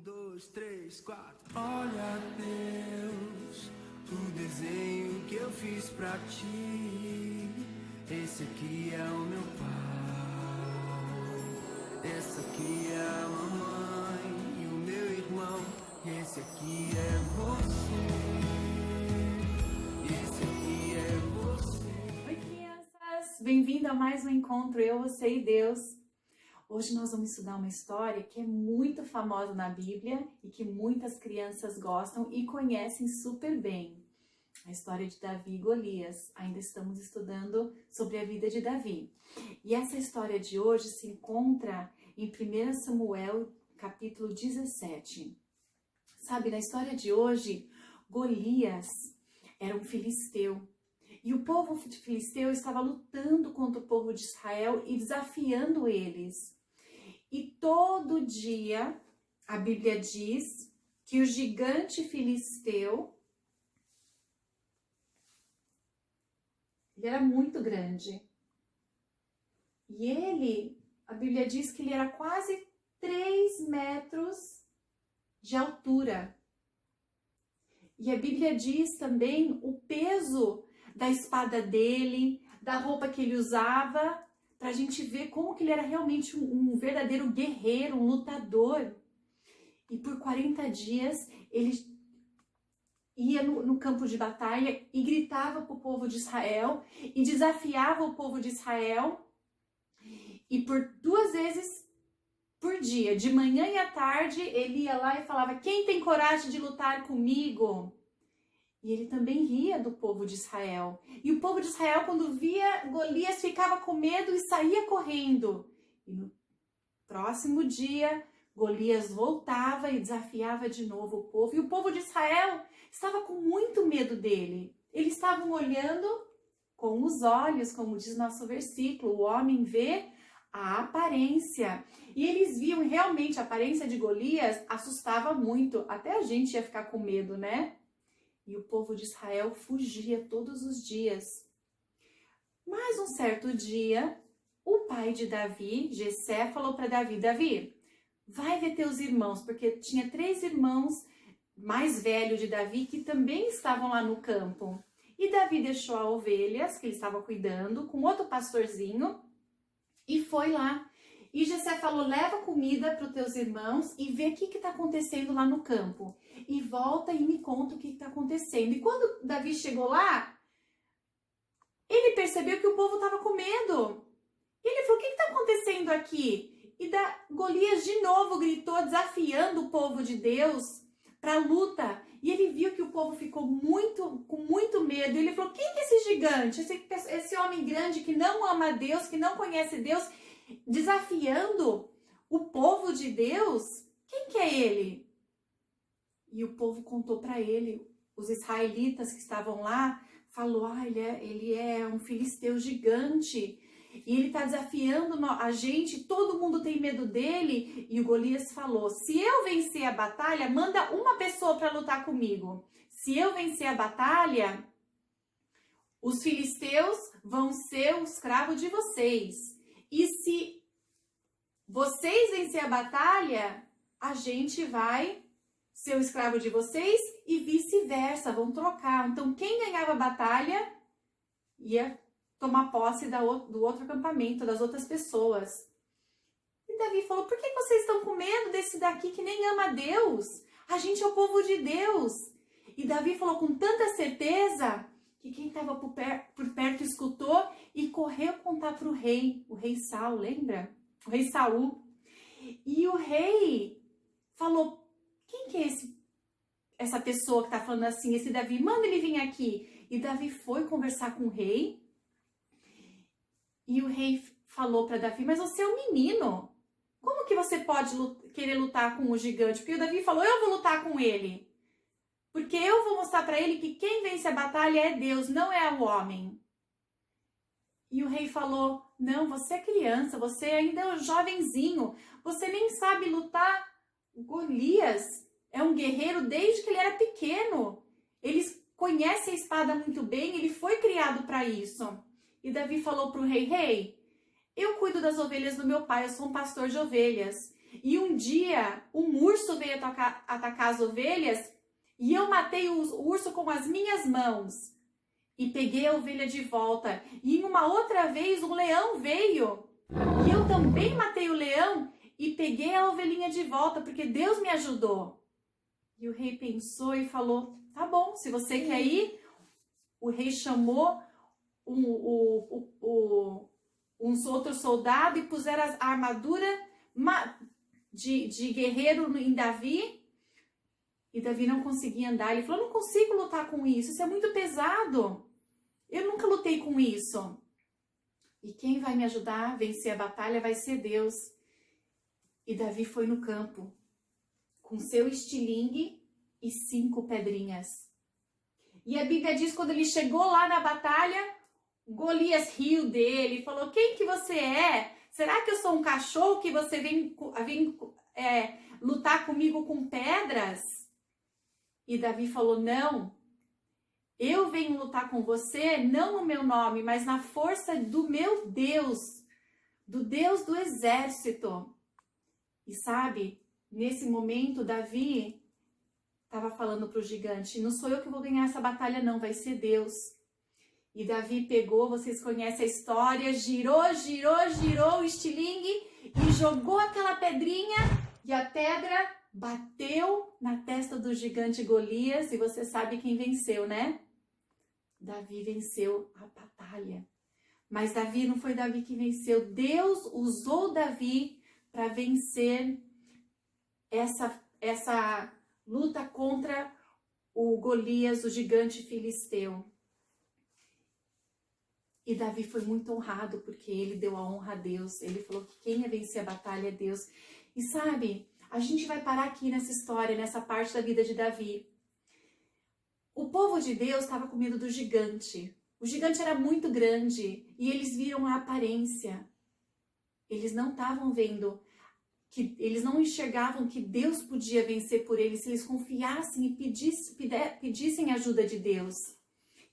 dois, três, quatro. Olha, Deus, o desenho que eu fiz pra ti. Esse aqui é o meu pai, essa aqui é a mamãe e o meu irmão. Esse aqui é você, esse aqui é você. Oi, crianças! Bem-vindo a mais um encontro Eu, Você e Deus. Hoje nós vamos estudar uma história que é muito famosa na Bíblia e que muitas crianças gostam e conhecem super bem. A história de Davi e Golias. Ainda estamos estudando sobre a vida de Davi. E essa história de hoje se encontra em 1 Samuel, capítulo 17. Sabe, na história de hoje, Golias era um filisteu. E o povo filisteu estava lutando contra o povo de Israel e desafiando eles. E todo dia, a Bíblia diz que o gigante filisteu, ele era muito grande. E ele, a Bíblia diz que ele era quase 3 metros de altura. E a Bíblia diz também o peso da espada dele, da roupa que ele usava, para a gente ver como que ele era realmente um verdadeiro guerreiro, um lutador. E por 40 dias ele ia no campo de batalha e gritava para o povo de Israel e desafiava o povo de Israel. E por 2 vezes por dia, de manhã e à tarde, ele ia lá e falava: quem tem coragem de lutar comigo? E ele também ria do povo de Israel. E o povo de Israel, quando via Golias, ficava com medo e saía correndo. E no próximo dia, Golias voltava e desafiava de novo o povo. E o povo de Israel estava com muito medo dele. Eles estavam olhando com os olhos, como diz nosso versículo. O homem vê a aparência. E eles viam realmente a aparência de Golias, assustava muito. Até a gente ia ficar com medo, né? E o povo de Israel fugia todos os dias. Mas um certo dia, o pai de Davi, Jessé, falou para Davi: Davi, vai ver teus irmãos, porque tinha 3 irmãos mais velhos de Davi que também estavam lá no campo. E Davi deixou as ovelhas que ele estava cuidando com outro pastorzinho e foi lá. E Jessé falou: leva comida para os teus irmãos e vê o que está acontecendo lá no campo. E volta e me conta o que está acontecendo. E quando Davi chegou lá, ele percebeu que o povo estava com medo. E ele falou: o que está acontecendo aqui? E Golias de novo gritou, desafiando o povo de Deus para a luta. E ele viu que o povo ficou com muito medo. E ele falou: quem que é esse gigante? Esse homem grande que não ama Deus, que não conhece Deus, desafiando o povo de Deus? Quem que é ele? E o povo contou para ele, os israelitas que estavam lá, falou: ele é um filisteu gigante, e ele está desafiando a gente, todo mundo tem medo dele. E o Golias falou: se eu vencer a batalha, manda uma pessoa para lutar comigo. Se eu vencer a batalha, os filisteus vão ser o escravo de vocês. E se vocês vencer a batalha, a gente vai ser o escravo de vocês e vice-versa, vão trocar. Então, quem ganhava a batalha ia tomar posse do outro acampamento, das outras pessoas. E Davi falou: por que vocês estão com medo desse daqui que nem ama Deus? A gente é o povo de Deus. E Davi falou com tanta certeza que quem estava por perto escutou e correu contar para o rei Saul, lembra? O rei Saul. E o rei falou: quem que é essa pessoa que está falando assim, esse Davi? Manda ele vir aqui. E Davi foi conversar com o rei. E o rei falou para Davi: mas você é um menino. Como que você pode querer lutar com o gigante? Porque o Davi falou: eu vou lutar com ele. Porque eu vou mostrar para ele que quem vence a batalha é Deus, não é o homem. E o rei falou: não, você é criança, você ainda é um jovenzinho, você nem sabe lutar. Golias é um guerreiro desde que ele era pequeno. Ele conhece a espada muito bem, ele foi criado para isso. E Davi falou para o rei: rei, eu cuido das ovelhas do meu pai, eu sou um pastor de ovelhas. E um dia, um urso veio atacar as ovelhas e eu matei o urso com as minhas mãos. E peguei a ovelha de volta. E em uma outra vez, um leão veio. E eu também matei o leão e peguei a ovelhinha de volta, porque Deus me ajudou. E o rei pensou e falou, tá bom, se você quer ir. O rei chamou uns outros soldados e puseram a armadura de guerreiro em Davi. E Davi não conseguia andar. Ele falou, não consigo lutar com isso é muito pesado. Eu nunca lutei com isso. E quem vai me ajudar a vencer a batalha vai ser Deus. E Davi foi no campo com seu estilingue e 5 pedrinhas. E a Bíblia diz que quando ele chegou lá na batalha, Golias riu dele e falou, quem que você é? Será que eu sou um cachorro que você vem lutar comigo com pedras? E Davi falou, não. Eu venho lutar com você, não no meu nome, mas na força do meu Deus, do Deus do exército. E sabe, nesse momento, Davi estava falando para o gigante, não sou eu que vou ganhar essa batalha não, vai ser Deus. E Davi pegou, vocês conhecem a história, girou o estilingue e jogou aquela pedrinha e a pedra bateu na testa do gigante Golias e você sabe quem venceu, né? Davi venceu a batalha. Mas Davi não foi Davi que venceu. Deus usou Davi para vencer essa luta contra o Golias, o gigante filisteu. E Davi foi muito honrado porque ele deu a honra a Deus. Ele falou que quem ia vencer a batalha é Deus. E sabe, a gente vai parar aqui nessa história, nessa parte da vida de Davi. O povo de Deus estava com medo do gigante. O gigante era muito grande e eles viram a aparência. Eles não estavam vendo, eles não enxergavam que Deus podia vencer por eles se eles confiassem e pedissem ajuda de Deus.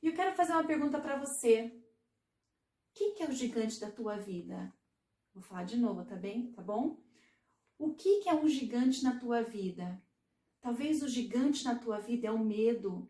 E eu quero fazer uma pergunta para você. Quem que é o gigante da tua vida? Vou falar de novo, tá bem? Tá bom? O que é um gigante na tua vida? Talvez o gigante na tua vida é o medo.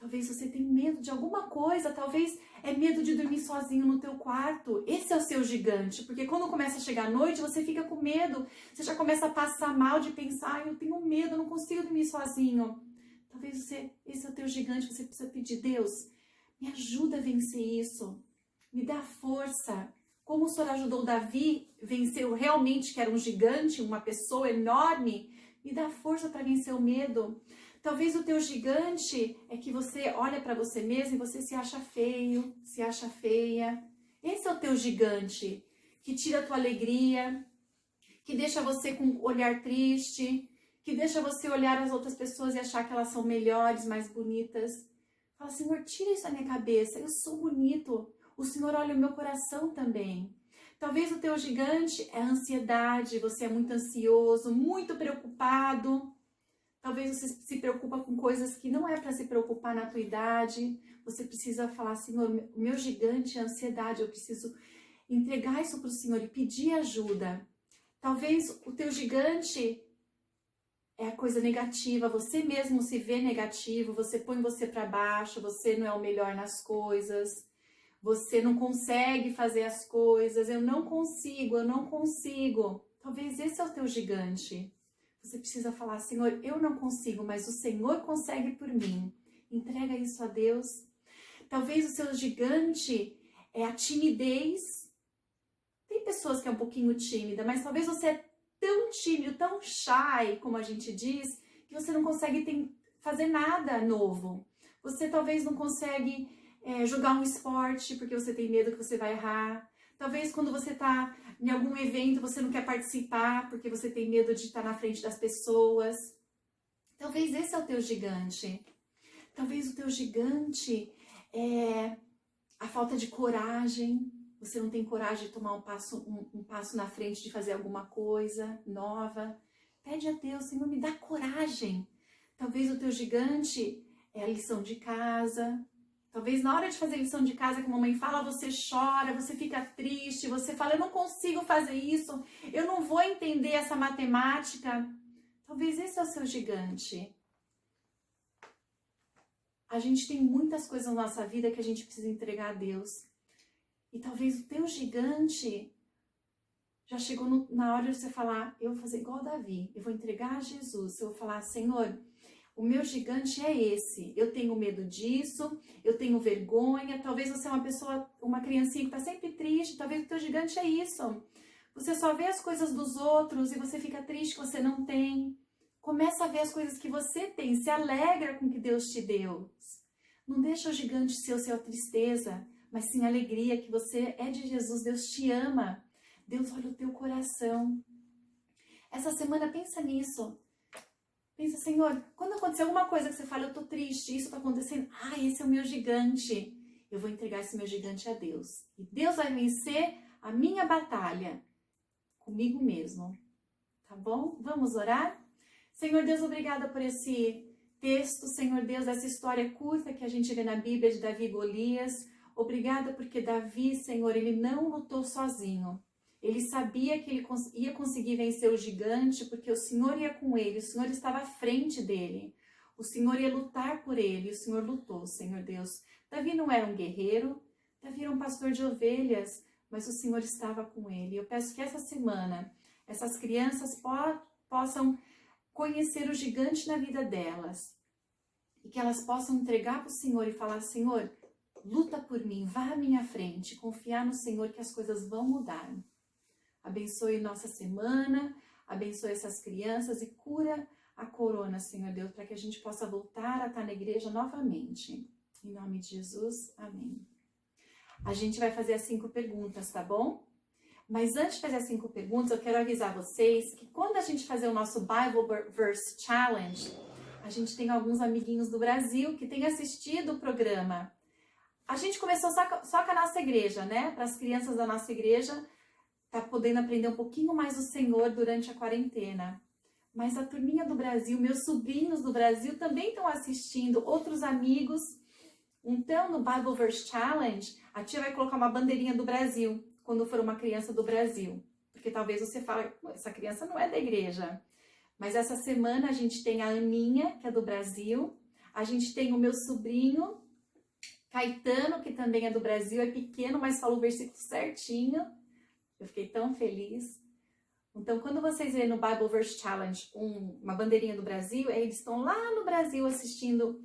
Talvez você tenha medo de alguma coisa, talvez é medo de dormir sozinho no teu quarto. Esse é o seu gigante, porque quando começa a chegar a noite, você fica com medo. Você já começa a passar mal de pensar, eu tenho medo, eu não consigo dormir sozinho. Talvez esse é o teu gigante, você precisa pedir, Deus, me ajuda a vencer isso. Me dá força. Como o Senhor ajudou Davi, venceu realmente que era um gigante, uma pessoa enorme, me dá força para vencer o medo. Talvez o teu gigante é que você olha para você mesmo e você se acha feio, se acha feia. Esse é o teu gigante, que tira a tua alegria, que deixa você com um olhar triste, que deixa você olhar as outras pessoas e achar que elas são melhores, mais bonitas. Fala, Senhor, tira isso da minha cabeça, eu sou bonito. O Senhor olha o meu coração também. Talvez o teu gigante é a ansiedade, você é muito ansioso, muito preocupado. Talvez você se preocupa com coisas que não é para se preocupar na tua idade. Você precisa falar, Senhor, o meu gigante é a ansiedade, eu preciso entregar isso para o Senhor e pedir ajuda. Talvez o teu gigante é a coisa negativa, você mesmo se vê negativo, você põe você para baixo, você não é o melhor nas coisas, você não consegue fazer as coisas, eu não consigo. Talvez esse é o teu gigante. Você precisa falar, Senhor, eu não consigo, mas o Senhor consegue por mim. Entrega isso a Deus. Talvez o seu gigante é a timidez. Tem pessoas que é um pouquinho tímida, mas talvez você é tão tímido, tão shy, como a gente diz, que você não consegue fazer nada novo. Você talvez não consegue jogar um esporte porque você tem medo que você vai errar. Talvez quando você está em algum evento você não quer participar porque você tem medo de estar na frente das pessoas. Talvez esse é o teu gigante. Talvez o teu gigante é a falta de coragem. Você não tem coragem de tomar um passo na frente, de fazer alguma coisa nova. Pede a Deus, Senhor, me dá coragem. Talvez o teu gigante é a lição de casa. Talvez na hora de fazer lição de casa que a mamãe fala, você chora, você fica triste, você fala, eu não consigo fazer isso, eu não vou entender essa matemática. Talvez esse é o seu gigante. A gente tem muitas coisas na nossa vida que a gente precisa entregar a Deus. E talvez o teu gigante já chegou na hora de você falar, eu vou fazer igual Davi, eu vou entregar a Jesus, eu vou falar, Senhor, o meu gigante é esse, eu tenho medo disso, eu tenho vergonha, talvez você é uma pessoa, uma criancinha que está sempre triste, talvez o teu gigante é isso. Você só vê as coisas dos outros e você fica triste que você não tem. Começa a ver as coisas que você tem, se alegra com o que Deus te deu. Não deixa o gigante ser a sua tristeza, mas sim a alegria que você é de Jesus, Deus te ama. Deus olha o teu coração. Essa semana pensa nisso. Pensa, Senhor, quando acontecer alguma coisa que você fala, eu tô triste, isso tá acontecendo, esse é o meu gigante. Eu vou entregar esse meu gigante a Deus. E Deus vai vencer a minha batalha comigo mesmo. Tá bom? Vamos orar? Senhor Deus, obrigada por esse texto, Senhor Deus, essa história curta que a gente vê na Bíblia de Davi e Golias. Obrigada porque Davi, Senhor, ele não lutou sozinho. Ele sabia que ele ia conseguir vencer o gigante porque o Senhor ia com ele, o Senhor estava à frente dele. O Senhor ia lutar por ele e o Senhor lutou, Senhor Deus. Davi não era um guerreiro, Davi era um pastor de ovelhas, mas o Senhor estava com ele. Eu peço que essa semana essas crianças possam conhecer o gigante na vida delas e que elas possam entregar para o Senhor e falar, Senhor, luta por mim, vá à minha frente, confiar no Senhor que as coisas vão mudar. Abençoe nossa semana, abençoe essas crianças e cura a corona, Senhor Deus, para que a gente possa voltar a estar na igreja novamente. Em nome de Jesus, amém. A gente vai fazer as 5 perguntas, tá bom? Mas antes de fazer as 5 perguntas, eu quero avisar vocês que quando a gente fazer o nosso Bible Verse Challenge, a gente tem alguns amiguinhos do Brasil que têm assistido o programa. A gente começou só com a nossa igreja, né? Para as crianças da nossa igreja, tá podendo aprender um pouquinho mais do Senhor durante a quarentena. Mas a turminha do Brasil, meus sobrinhos do Brasil também estão assistindo, outros amigos. Então, no Bible Verse Challenge, a tia vai colocar uma bandeirinha do Brasil, quando for uma criança do Brasil. Porque talvez você fale, essa criança não é da igreja. Mas essa semana a gente tem a Aninha, que é do Brasil. A gente tem o meu sobrinho, Caetano, que também é do Brasil, é pequeno, mas falou o versículo certinho. Eu fiquei tão feliz. Então, quando vocês verem no Bible Verse Challenge uma bandeirinha do Brasil, eles estão lá no Brasil assistindo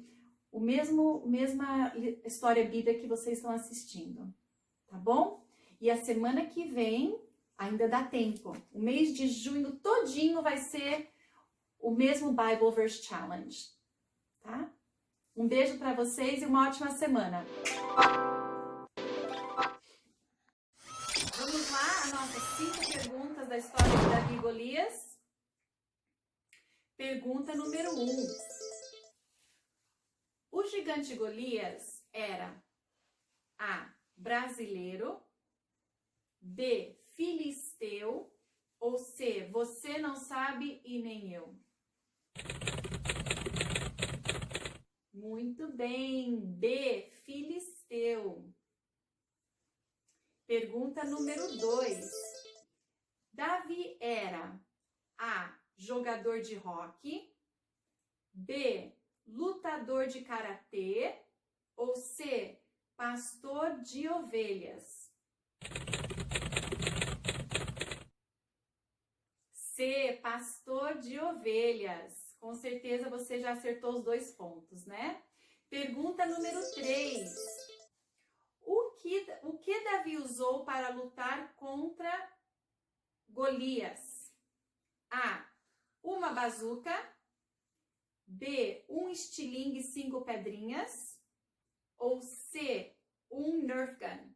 mesma história bíblica que vocês estão assistindo. Tá bom? E a semana que vem, ainda dá tempo. O mês de junho todinho vai ser o mesmo Bible Verse Challenge. Tá? Um beijo para vocês e uma ótima semana. Vamos lá, as nossas 5 perguntas da história de Davi e Golias. Pergunta número 1. O gigante Golias era A, brasileiro, B, filisteu, ou C, você não sabe e nem eu. Muito bem, B, filisteu. Pergunta número 2. Davi era A, jogador de hóquei, B, lutador de karatê, ou C, pastor de ovelhas. C, pastor de ovelhas. Com certeza você já acertou os 2 pontos, né? Pergunta número 3. O que Davi usou para lutar contra Golias? A, uma bazuca. B, um estilingue 5 pedrinhas. Ou C, um Nerf gun.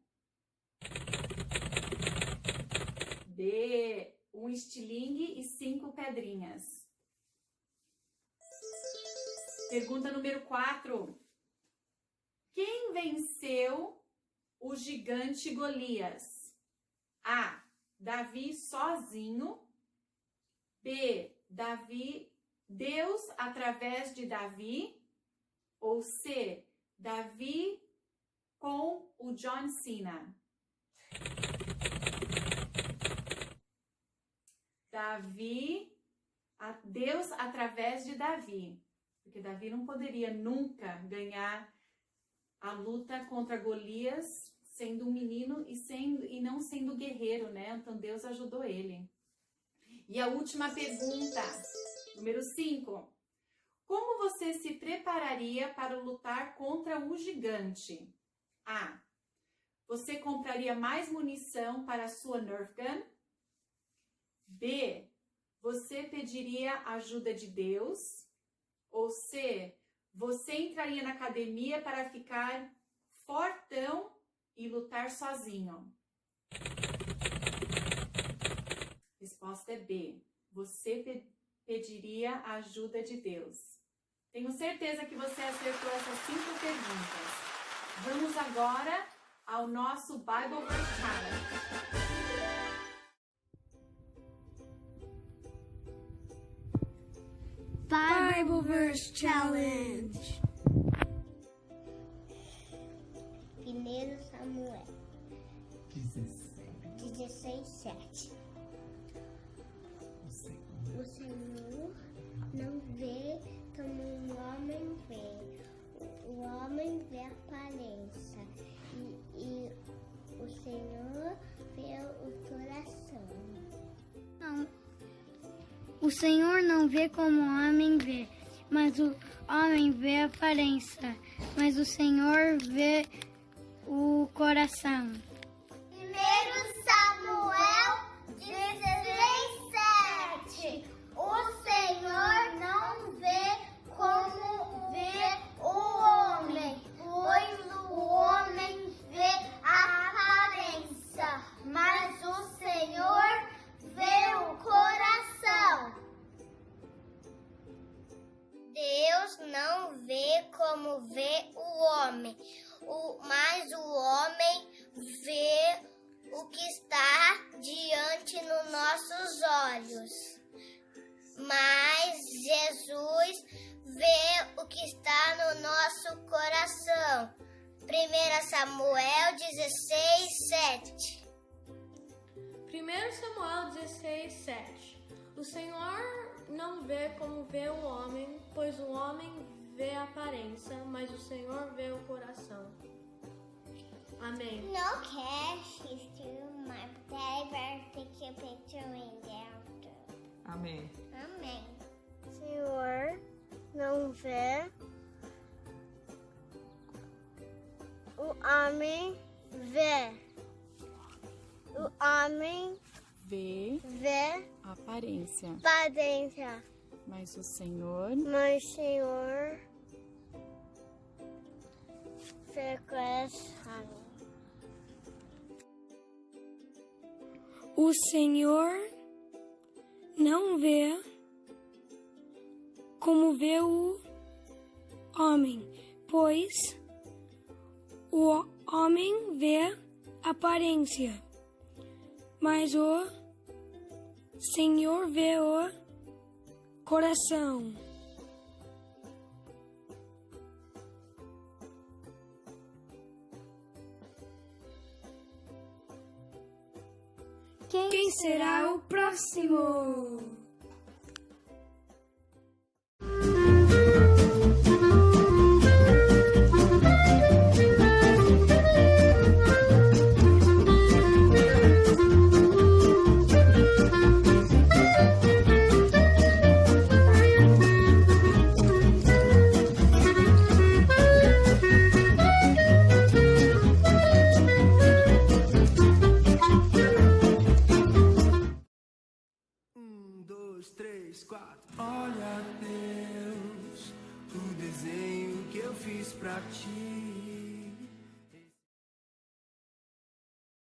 B, um estilingue e 5 pedrinhas. Pergunta número 4. Quem venceu o gigante Golias? A, Davi sozinho. B, Deus através de Davi. Ou C, Davi com o John Cena. Deus através de Davi, porque Davi não poderia nunca ganhar a luta contra Golias sendo um menino e não sendo guerreiro, né? Então Deus ajudou ele. E a última pergunta, número 5. Como você se prepararia para lutar contra o gigante? A. Você compraria mais munição para a sua Nerf Gun? B. Você pediria ajuda de Deus? Ou C. Você entraria na academia para ficar fortão e lutar sozinho? Resposta é B. Você pediria a ajuda de Deus. Tenho certeza que você acertou essas 5 perguntas. Vamos agora ao nosso Bible Verse Challenge. Bible Verse Challenge. 1 Samuel 16:7. O Senhor não vê como um homem vê. O homem vê a aparência e o Senhor vê o coração. Não. O Senhor não vê como o homem vê, mas o homem vê a aparência, mas o Senhor vê o coração. 1 Samuel 16:7. O Senhor não vê como vê o homem, pois o homem vê a aparência, mas o Senhor vê o coração. Deus não vê como vê o homem, mas o homem vê o que está diante nos nossos olhos. Mas Jesus vê o que está no nosso coração. 1 Samuel 16:7. 1 Samuel 16:7. O Senhor não vê como vê o homem, pois o homem vê a aparência, mas o Senhor vê o coração. Amém. No cash is to my daddy better take a picture in there. Amém. Amém. O Senhor não vê, o homem vê. O homem vê a aparência, mas o Senhor vê coração. O Senhor não vê como vê o homem, pois o homem vê a aparência, mas o Senhor vê o coração. Quem será o próximo? Olha, Deus, o desenho que eu fiz pra ti.